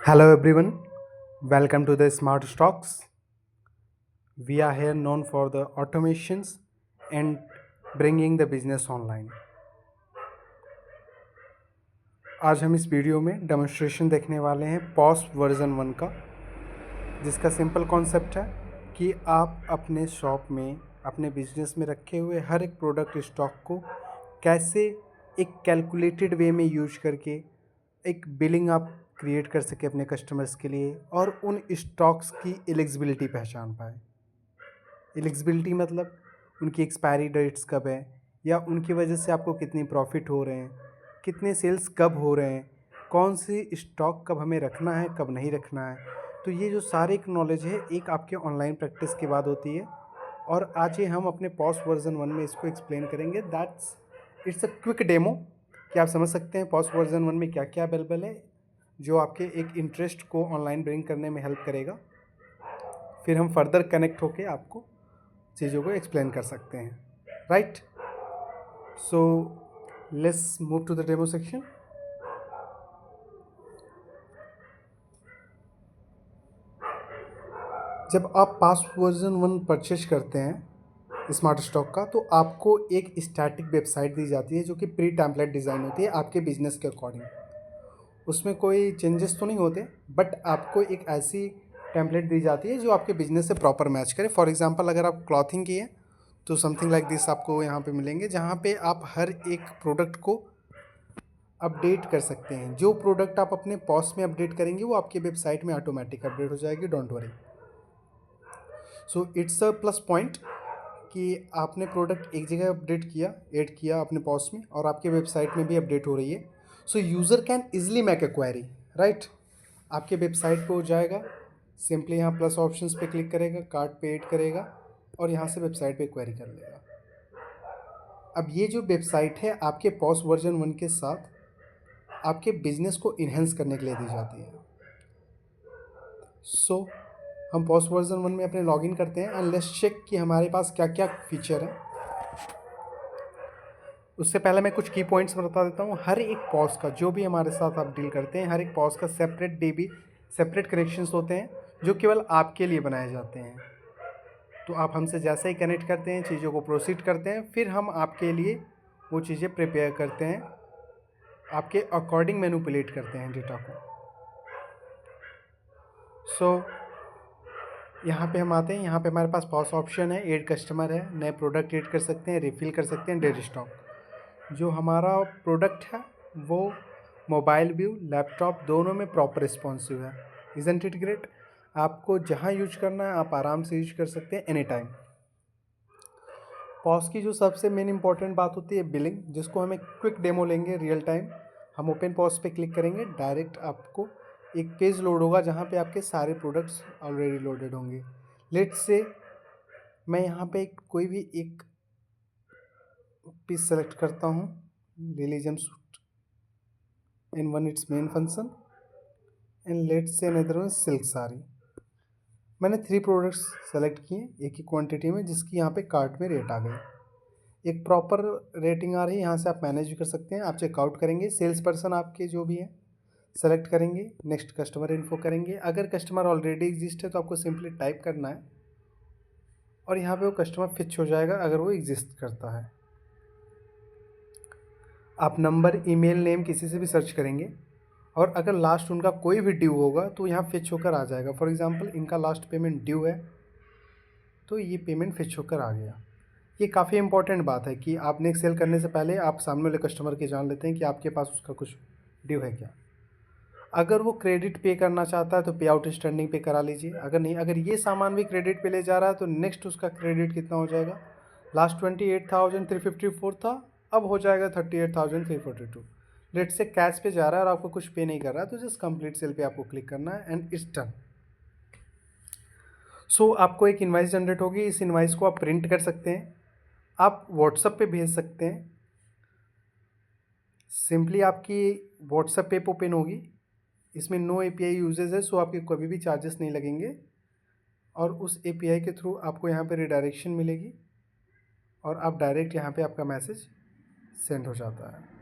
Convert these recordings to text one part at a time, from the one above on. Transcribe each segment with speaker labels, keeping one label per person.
Speaker 1: Hello everyone, welcome to the Smart Stocks. We are here known for the automations and bringing the business online. आज हम इस video में demonstration देखने वाले हैं पॉस वर्जन 1 का, जिसका सिंपल कॉन्सेप्ट है कि आप अपने शॉप में अपने बिजनेस में रखे हुए हर एक प्रोडक्ट स्टॉक को कैसे एक कैलकुलेटेड वे में यूज करके एक बिलिंग आप क्रिएट कर सके अपने कस्टमर्स के लिए और उन स्टॉक्स की एलिजिबिलिटी पहचान पाए। एलिजिबिलिटी मतलब उनकी एक्सपायरी डेट्स कब है, या उनकी वजह से आपको कितनी प्रॉफिट हो रहे हैं, कितने सेल्स कब हो रहे हैं, कौन सी स्टॉक कब हमें रखना है कब नहीं रखना है। तो ये जो सारे एक नॉलेज है एक आपके ऑनलाइन प्रैक्टिस के बाद होती है, और आज ये हम अपने पॉस वर्जन 1 में इसको एक्सप्लेन करेंगे। That's it's a quick demo कि आप समझ सकते हैं पॉस वर्जन 1 में क्या क्या अवेलेबल है, जो आपके एक इंटरेस्ट को ऑनलाइन ब्रिंग करने में हेल्प करेगा। फिर हम फर्दर कनेक्ट होके आपको चीज़ों को एक्सप्लेन कर सकते हैं, right. So let's move to the demo section. जब आप पास वर्जन 1 परचेज करते हैं स्मार्ट स्टॉक का, तो आपको एक स्टैटिक वेबसाइट दी जाती है जो कि प्री टेम्पलेट डिज़ाइन होती है आपके बिजनेस के अकॉर्डिंग। उसमें कोई चेंजेस तो नहीं होते, बट आपको एक ऐसी टेम्पलेट दी जाती है जो आपके बिजनेस से प्रॉपर मैच करे। फॉर एग्जांपल अगर आप क्लॉथिंग की है तो समथिंग लाइक दिस आपको यहाँ पे मिलेंगे, जहाँ पे आप हर एक प्रोडक्ट को अपडेट कर सकते हैं। जो प्रोडक्ट आप अपने पॉस में अपडेट करेंगे वो आपकी वेबसाइट में ऑटोमेटिक अपडेट हो जाएगी, don't worry. So it's a plus point कि आपने प्रोडक्ट एक जगह अपडेट किया, ऐड किया अपने पॉस में, और आपके वेबसाइट में भी अपडेट हो रही है। सो user can easily make a query, right. आपके वेबसाइट पे हो जाएगा, सिंपली यहाँ प्लस ऑप्शंस पे क्लिक करेगा, कार्ट पे ऐड करेगा और यहाँ से वेबसाइट पे क्वेरी कर लेगा। अब ये जो वेबसाइट है आपके पॉस वर्जन 1 के साथ आपके बिजनेस को इन्हेंस करने के लिए दी जाती है। सो हम पॉस वर्जन 1 में अपने लॉगिन करते हैं एंड लेट्स चेक कि हमारे पास क्या क्या फीचर है। उससे पहले मैं कुछ की पॉइंट्स बता देता हूँ। हर एक पॉस का, जो भी हमारे साथ आप डील करते हैं, हर एक पॉस का सेपरेट डीबी, सेपरेट कनेक्शंस होते हैं जो केवल आपके लिए बनाए जाते हैं। तो आप हमसे जैसे ही कनेक्ट करते हैं, चीज़ों को प्रोसीड करते हैं, फिर हम आपके लिए वो चीज़ें प्रिपेयर करते हैं, आपके अकॉर्डिंग मैनिपुलेट करते हैं डेटा को। सो यहाँ पे हम आते हैं। यहाँ पे हमारे पास पॉस ऑप्शन है, ऐड कस्टमर है, नए प्रोडक्ट ऐड कर सकते हैं, रिफ़िल कर सकते हैं, डेड स्टॉक। जो हमारा प्रोडक्ट है वो मोबाइल व्यू, लैपटॉप दोनों में प्रॉपर रिस्पॉन्सिव है। Isn't it great. आपको जहाँ यूज करना है आप आराम से यूज कर सकते हैं एनी टाइम। पॉस की जो सबसे मेन इंपॉर्टेंट बात होती है बिलिंग, जिसको हम एक क्विक डेमो लेंगे रियल टाइम। हम ओपन पॉस पे क्लिक करेंगे, डायरेक्ट आपको एक पेज लोड होगा जहाँ पे आपके सारे प्रोडक्ट्स ऑलरेडी लोडेड होंगे। लेट्स से मैं यहाँ पे कोई भी एक पीस सेलेक्ट करता हूँ, lily jumpsuit in one it's main function, and let's say another one silk sari. मैंने 3 प्रोडक्ट्स सेलेक्ट किए एक ही क्वांटिटी में, जिसकी यहाँ पे कार्ट में रेट आ गई। एक प्रॉपर रेटिंग आ रही है, यहाँ से आप मैनेज भी कर सकते हैं। आप चेकआउट करेंगे, सेल्स पर्सन आपके जो भी हैं सेलेक्ट करेंगे, नेक्स्ट कस्टमर इन्फो करेंगे। अगर कस्टमर ऑलरेडी एग्जिस्ट है तो आपको सिंपली टाइप करना है और यहाँ पे वो कस्टमर फिच हो जाएगा अगर वो एग्जिस्ट करता है। आप नंबर, ईमेल, नेम किसी से भी सर्च करेंगे, और अगर लास्ट उनका कोई भी ड्यू होगा तो यहाँ फिच होकर आ जाएगा। फॉर एग्जांपल इनका लास्ट पेमेंट ड्यू है तो ये पेमेंट फिच होकर आ गया। ये काफ़ी इंपॉर्टेंट बात है कि आपने सेल करने से पहले आप सामने वाले कस्टमर के जान लेते हैं कि आपके पास उसका कुछ ड्यू है क्या। अगर वो क्रेडिट पे करना चाहता है तो पे आउट स्टैंडिंग पे करा लीजिए। अगर नहीं, अगर ये सामान भी क्रेडिट पे ले जा रहा है तो नेक्स्ट उसका क्रेडिट कितना हो जाएगा, लास्ट 28,354 था, अब हो जाएगा 38,342। लेट से कैश पे जा रहा है और आपको कुछ पे नहीं कर रहा है, तो जस्ट कंप्लीट सेल पे आपको क्लिक करना है एंड इट्स डन। सो आपको एक इनवाइस जनरेट होगी। इस इनवाइस को आप प्रिंट कर सकते हैं, आप व्हाट्सएप पे भेज सकते हैं। सिंपली आपकी व्हाट्सएप पे ओपन होगी, इसमें नो एपीआई यूजेज है, सो आपके कभी भी चार्जेस नहीं लगेंगे, और उस एपीआई के थ्रू आपको यहाँ पे रिडायरेक्शन मिलेगी और आप डायरेक्ट यहाँ पे आपका मैसेज सेंड हो जाता है।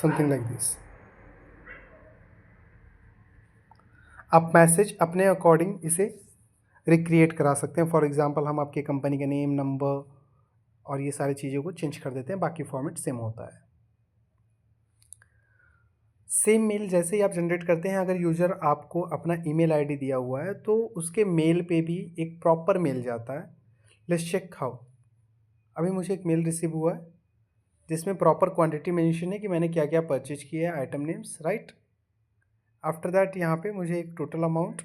Speaker 1: Something like this. आप मैसेज अपने अकॉर्डिंग इसे रिक्रिएट करा सकते हैं। फॉर एग्जांपल हम आपके कंपनी का नेम, नंबर और ये सारी चीज़ों को चेंज कर देते हैं, बाकी फॉर्मेट सेम होता है। सेम मेल जैसे ही आप जनरेट करते हैं, अगर यूज़र आपको अपना ईमेल आईडी दिया हुआ है तो उसके मेल पे भी एक प्रॉपर मेल जाता है। Let's check how. अभी मुझे एक मेल रिसीव हुआ है जिसमें प्रॉपर क्वांटिटी मेंशन है कि मैंने क्या क्या परचेज किया है, item names, right. After that यहाँ पे मुझे एक टोटल अमाउंट,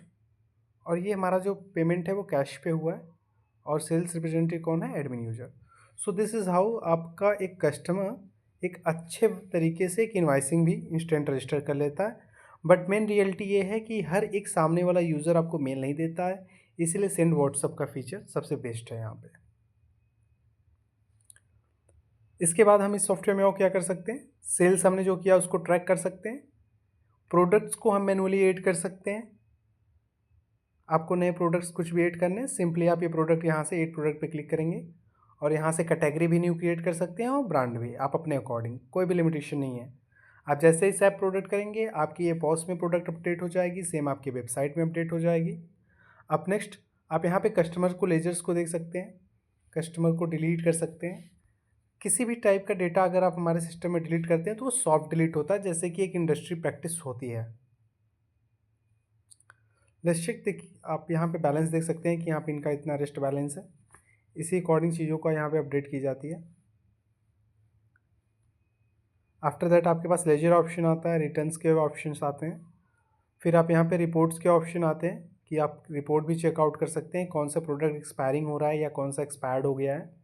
Speaker 1: और ये हमारा जो पेमेंट है वो कैश पे हुआ है, और सेल्स रिप्रेजेंटेटिव कौन है, admin user. So this is how आपका एक कस्टमर एक अच्छे तरीके से एक इनवाइसिंग भी इंस्टेंट रजिस्टर कर लेता है। बट मेन रियलिटी ये है कि हर एक सामने वाला यूज़र आपको मेल नहीं देता है, इसीलिए सेंड व्हाट्सअप का फीचर सबसे बेस्ट है यहाँ पे। इसके बाद हम इस सॉफ्टवेयर में और क्या कर सकते हैं, सेल्स हमने जो किया उसको ट्रैक कर सकते हैं, प्रोडक्ट्स को हम मैनुअली ऐड कर सकते हैं। आपको नए प्रोडक्ट्स कुछ भी ऐड करने हैं, सिंपली आप ये प्रोडक्ट यहाँ से ऐड प्रोडक्ट पे क्लिक करेंगे, और यहाँ से कैटेगरी भी न्यू क्रिएट कर सकते हैं और ब्रांड भी, आप अपने अकॉर्डिंग, कोई भी लिमिटेशन नहीं है। आप जैसे ही सैप प्रोडक्ट करेंगे आपकी ये पॉस में प्रोडक्ट अपडेट हो जाएगी, सेम आपकी वेबसाइट में अपडेट हो जाएगी। अब नेक्स्ट आप यहाँ पे कस्टमर को लेजर्स को देख सकते हैं, कस्टमर को डिलीट कर सकते हैं। किसी भी टाइप का डेटा अगर आप हमारे सिस्टम में डिलीट करते हैं तो वो सॉफ्ट डिलीट होता है, जैसे कि एक इंडस्ट्री प्रैक्टिस होती है। लेट्स चेक, देखिए आप यहाँ पे बैलेंस देख सकते हैं कि यहाँ पे इनका इतना रेस्ट बैलेंस है, इसी अकॉर्डिंग चीज़ों का यहाँ पे अपडेट की जाती है। आफ्टर दैट आपके पास लेजर ऑप्शन आता है, रिटर्न्स के ऑप्शंस आते हैं, फिर आप यहाँ पे रिपोर्ट्स के ऑप्शन आते हैं कि आप रिपोर्ट भी चेकआउट कर सकते हैं कौन सा प्रोडक्ट एक्सपायरिंग हो रहा है या कौन सा एक्सपायर्ड हो गया है।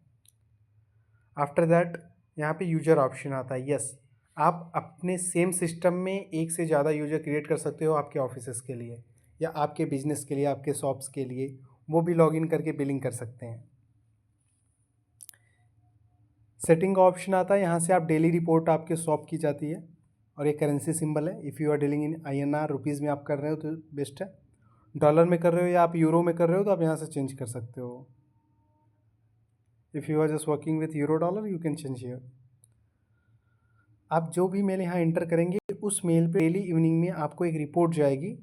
Speaker 1: आफ्टर दैट यहाँ पे यूजर ऑप्शन आता है। यस, आप अपने सेम सिस्टम में एक से ज़्यादा यूजर क्रिएट कर सकते हो आपके ऑफिसेस के लिए या आपके बिजनेस के लिए, आपके शॉप्स के लिए, वो भी लॉगिन करके बिलिंग कर सकते हैं। सेटिंग का ऑप्शन आता है, यहाँ से आप डेली रिपोर्ट आपके शॉप की जाती है, और ये करेंसी सिंबल है। If you are dealing in INR rupees में आप कर रहे हो तो बेस्ट है, डॉलर में कर रहे हो या आप यूरो में कर रहे हो तो आप यहाँ से चेंज कर सकते हो। If you are just working with euro dollar you can change here. आप जो भी मेल यहाँ एंटर करेंगे उस मेल पे डेली इवनिंग में आपको एक रिपोर्ट जाएगी,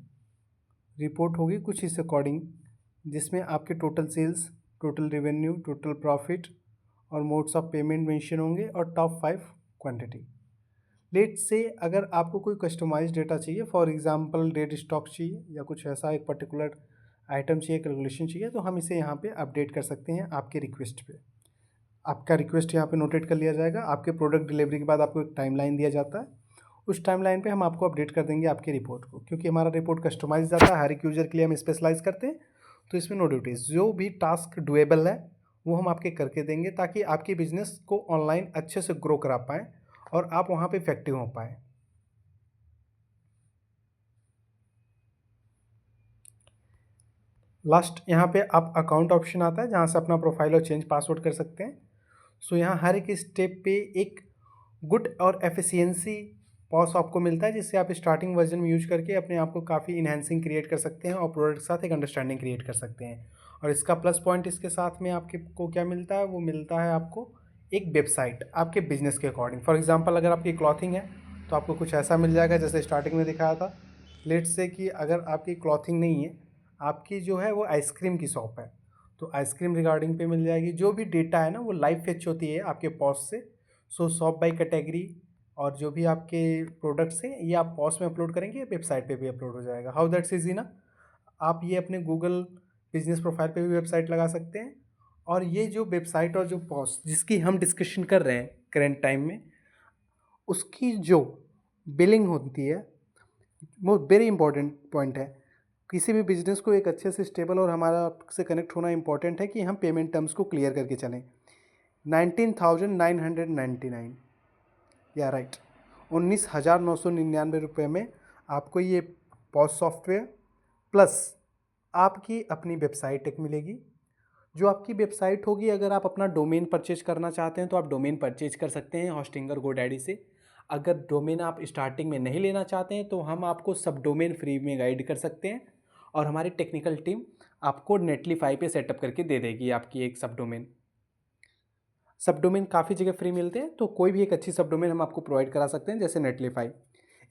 Speaker 1: रिपोर्ट होगी कुछ इस अकॉर्डिंग, जिसमें आपके total sales, total revenue, total profit और मोड्स ऑफ पेमेंट मेंशन होंगे, और टॉप 5 क्वांटिटी। लेट से अगर आपको कोई कस्टमाइज डेटा चाहिए, फॉर एग्जांपल डेट स्टॉक चाहिए या कुछ ऐसा एक पर्टिकुलर आइटम चाहिए, कैलकुलेशन चाहिए, तो हम इसे यहाँ पे अपडेट कर सकते हैं आपके रिक्वेस्ट पे। आपका रिक्वेस्ट यहाँ पे नोटेट कर लिया जाएगा, आपके प्रोडक्ट डिलीवरी के बाद आपको एक टाइमलाइन दिया जाता है, उस टाइमलाइन पे हम आपको अपडेट कर देंगे आपकी रिपोर्ट को, क्योंकि हमारा रिपोर्ट कस्टमाइज जाता है, हर एक यूज़र के लिए हम स्पेशलाइज करते हैं, तो इसमें नो ड्यूटीज़, जो भी टास्क डुएबल है वो हम आपके करके देंगे, ताकि आपकी बिजनेस को ऑनलाइन अच्छे से ग्रो करा पाएँ और आप वहाँ पे इफेक्टिव हो पाएँ। लास्ट यहाँ पे आप अकाउंट ऑप्शन आता है, जहाँ से अपना प्रोफाइल और चेंज पासवर्ड कर सकते हैं। सो यहाँ हर एक स्टेप पे एक गुड और एफिशिएंसी पॉस आपको मिलता है, जिससे आप स्टार्टिंग वर्जन में यूज करके अपने आप को काफ़ी इन्हेंसिंग क्रिएट कर सकते हैं और प्रोडक्ट के साथ एक अंडरस्टैंडिंग क्रिएट कर सकते हैं। और इसका प्लस पॉइंट इसके साथ में आपके को क्या मिलता है, वो मिलता है आपको एक वेबसाइट आपके बिजनेस के अकॉर्डिंग। फॉर एग्जांपल अगर आपकी क्लॉथिंग है तो आपको कुछ ऐसा मिल जाएगा जैसे स्टार्टिंग में दिखाया था। लेट्स से कि अगर आपकी क्लॉथिंग नहीं है, आपकी जो है वो आइसक्रीम की शॉप है, तो आइसक्रीम रिगार्डिंग पे मिल जाएगी। जो भी डेटा है ना वो लाइव फेच होती है आपके पॉस से। सो शॉप बाई कैटेगरी और जो भी आपके प्रोडक्ट्स हैं ये आप पॉस में अपलोड करेंगे, वेबसाइट पे भी अपलोड हो जाएगा। हाउ दैट्स इजी ना। आप ये अपने गूगल बिजनेस प्रोफाइल पे भी वेबसाइट लगा सकते हैं, और ये जो वेबसाइट और जो पॉस जिसकी हम डिस्कशन कर रहे हैं करेंट टाइम में, उसकी जो बिलिंग होती है वो वेरी इंपॉर्टेंट पॉइंट है। किसी भी बिजनेस को एक अच्छे से स्टेबल और हमारा से कनेक्ट होना इंपॉर्टेंट है कि हम पेमेंट टर्म्स को क्लियर करके चलें। 19,999 या राइट 19,999 रुपये में आपको ये पॉस सॉफ्टवेयर प्लस आपकी अपनी वेबसाइट एक मिलेगी। जो आपकी वेबसाइट होगी, अगर आप अपना डोमेन परचेज करना चाहते हैं तो आप डोमेन परचेज कर सकते हैं होस्टिंगर गोडैडी से। अगर डोमेन आप स्टार्टिंग में नहीं लेना चाहते हैं तो हम आपको सब डोमेन फ्री में गाइड कर सकते हैं, और हमारी टेक्निकल टीम आपको नेटलीफाई पे सेटअप करके दे देगी आपकी एक सब डोमेन। सब डोमेन काफ़ी जगह फ्री मिलते हैं, तो कोई भी एक अच्छी सब डोमेन हम आपको प्रोवाइड करा सकते हैं, जैसे नेटलीफाई।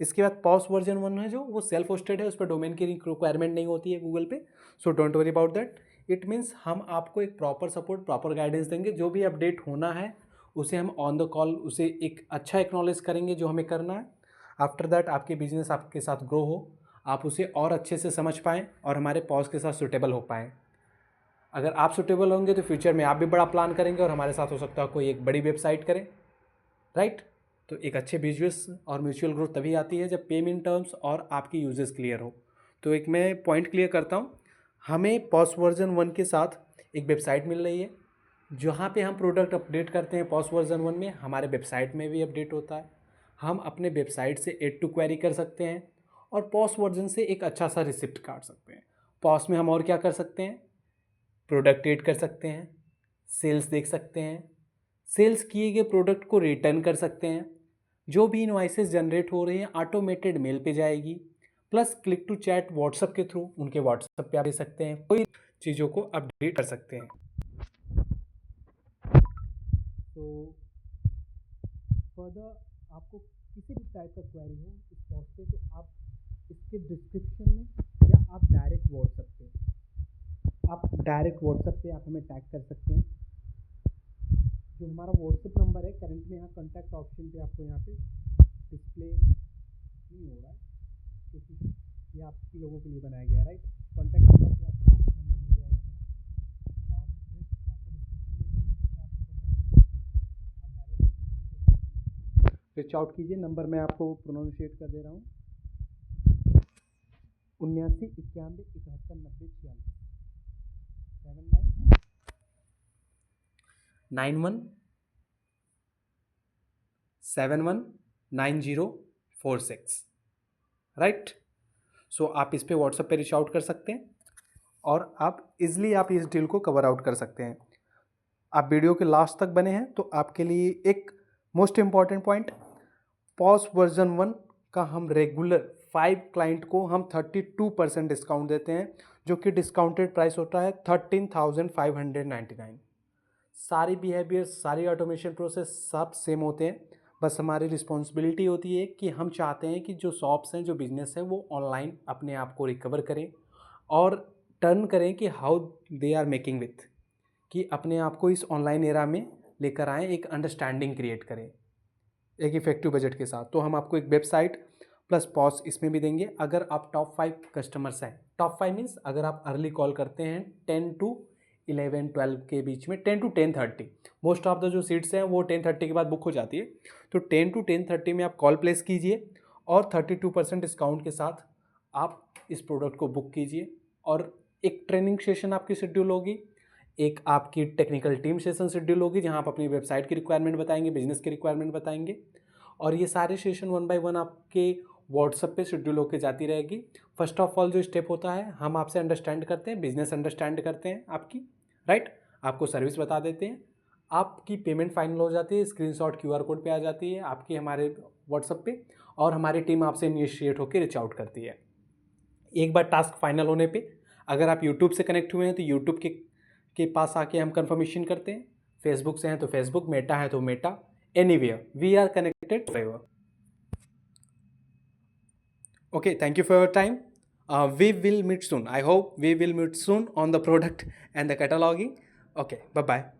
Speaker 1: इसके बाद पॉस वर्जन 1 है जो वो सेल्फ होस्टेड है, उस पर डोमेन की रिक्वायरमेंट नहीं होती है गूगल पे, so don't worry about that. It means हम आपको एक प्रॉपर सपोर्ट, प्रॉपर गाइडेंस देंगे, जो भी अपडेट होना है उसे हम ऑन द कॉल उसे एक अच्छा एक्नॉलेज करेंगे जो हमें करना है। आफ्टर दैट आपके बिजनेस आपके साथ ग्रो हो, आप उसे और अच्छे से समझ पाएँ और हमारे पॉज के साथ सुटेबल हो पाएँ। अगर आप सुटेबल होंगे तो फ्यूचर में आप भी बड़ा प्लान करेंगे और हमारे साथ हो सकता है कोई एक बड़ी वेबसाइट करें, राइट। तो एक अच्छे बिजनेस और म्यूचुअल ग्रोथ तभी आती है जब पेमेंट टर्म्स और आपकी यूजेस क्लियर हो। तो एक मैं पॉइंट क्लियर करता हूँ, हमें पॉस वर्जन 1 के साथ एक वेबसाइट मिल रही है जहाँ पे हम प्रोडक्ट अपडेट करते हैं। पॉस वर्जन 1 में हमारे वेबसाइट में भी अपडेट होता है, हम अपने वेबसाइट से एड टू क्वेरी कर सकते हैं और पॉस वर्जन से एक अच्छा सा रिसिप्ट काट सकते हैं। पॉस में हम और क्या कर सकते हैं, प्रोडक्ट ऐड कर सकते हैं, सेल्स देख सकते हैं, सेल्स किए गए प्रोडक्ट को रिटर्न कर सकते हैं, जो भी इनवॉइसेस जनरेट हो रही हैं ऑटोमेटेड मेल पे जाएगी, plus click to chat WhatsApp के थ्रू उनके व्हाट्सएप पे आप दे सकते हैं, कोई चीज़ों को अपडेट कर सकते हैं। तो फर्दर आपको किसी भी टाइप का क्वेरी हो इस पोस्ट पे, तो आप इसके डिस्क्रिप्शन में या आप डायरेक्ट व्हाट्सएप पे आप हमें टैग कर सकते हैं। जो हमारा व्हाट्सएप नंबर है करंट में यहाँ कॉन्टैक्ट ऑप्शन पे आपको यहाँ पे डिस्प्ले नहीं हो रहा है, क्योंकि ये आप लोगों के लिए बनाया गया है, राइट। कॉन्टैक्ट नंबर पे आपको नंबर मिल जाएगा मेरा, और आपको डिस्क्रिप्शन में भी मिल सकता है आपको कॉन्टैक्ट नंबर, आप डायरेक्ट रीच आउट कीजिए। नंबर मैं आपको प्रोनाउंशिएट कर दे रहा हूँ, 79 91 71 90 46 79 91 71 9046, राइट। सो आप इस पे व्हाट्सएप पे रीच आउट कर सकते हैं और आप इजली आप इस डील को कवर आउट कर सकते हैं। आप वीडियो के लास्ट तक बने हैं तो आपके लिए एक most important point, POS version 1 का हम रेगुलर 5 क्लाइंट को हम 32% डिस्काउंट देते हैं, जो कि डिस्काउंटेड प्राइस होता है 13,599। सारी बिहेवियर, सारी ऑटोमेशन प्रोसेस सब सेम होते हैं, बस हमारी रिस्पॉन्सिबिलिटी होती है कि हम चाहते हैं कि जो शॉप्स हैं, जो बिजनेस हैं, वो ऑनलाइन अपने आप को रिकवर करें और टर्न करें कि how they are making with, कि अपने आप को इस ऑनलाइन एरा में लेकर आएँ, एक अंडरस्टैंडिंग क्रिएट करें एक इफेक्टिव बजट के साथ। तो हम आपको एक वेबसाइट प्लस पॉस इसमें भी देंगे। अगर आप टॉप 5 कस्टमर्स हैं, टॉप 5 मीन्स अगर आप अर्ली कॉल करते हैं 10 टू 11 12 के बीच में, 10 टू 10:30, मोस्ट ऑफ द जो सीट्स हैं वो 10:30 के बाद बुक हो जाती है, तो 10 टू 10:30 में आप कॉल प्लेस कीजिए और 32% डिस्काउंट के साथ आप इस प्रोडक्ट को बुक कीजिए। और एक ट्रेनिंग सेशन आपकी शेड्यूल होगी, एक आपकी टेक्निकल टीम सेशन शेड्यूल होगी जहां आप अपनी वेबसाइट की रिक्वायरमेंट बताएंगे, बिजनेस की रिक्वायरमेंट बताएंगे, और ये सारे सेशन 1 बाय 1 आपके व्हाट्सएप पे शेड्यूल होकर जाती रहेगी। फर्स्ट ऑफ ऑल जो स्टेप होता है, हम आपसे अंडरस्टैंड करते हैं, बिजनेस अंडरस्टैंड करते हैं आपकी, राइट। आपको सर्विस बता देते हैं, आपकी पेमेंट फाइनल हो जाती है, स्क्रीनशॉट QR कोड पे आ जाती है आपकी हमारे व्हाट्सएप पे, और हमारी टीम आपसे इनिशिएट होकर रीच आउट करती है। एक बार टास्क फाइनल होने पे अगर आप यूट्यूब से कनेक्ट हुए हैं तो यूट्यूब के पास आके हम कंफर्मेशन करते हैं, फेसबुक से हैं तो फेसबुक, मेटा है तो Meta, anywhere we are connected forever. Okay, thank you for your time. We will meet soon. I hope we will meet soon on the product and the cataloging. Okay, bye bye.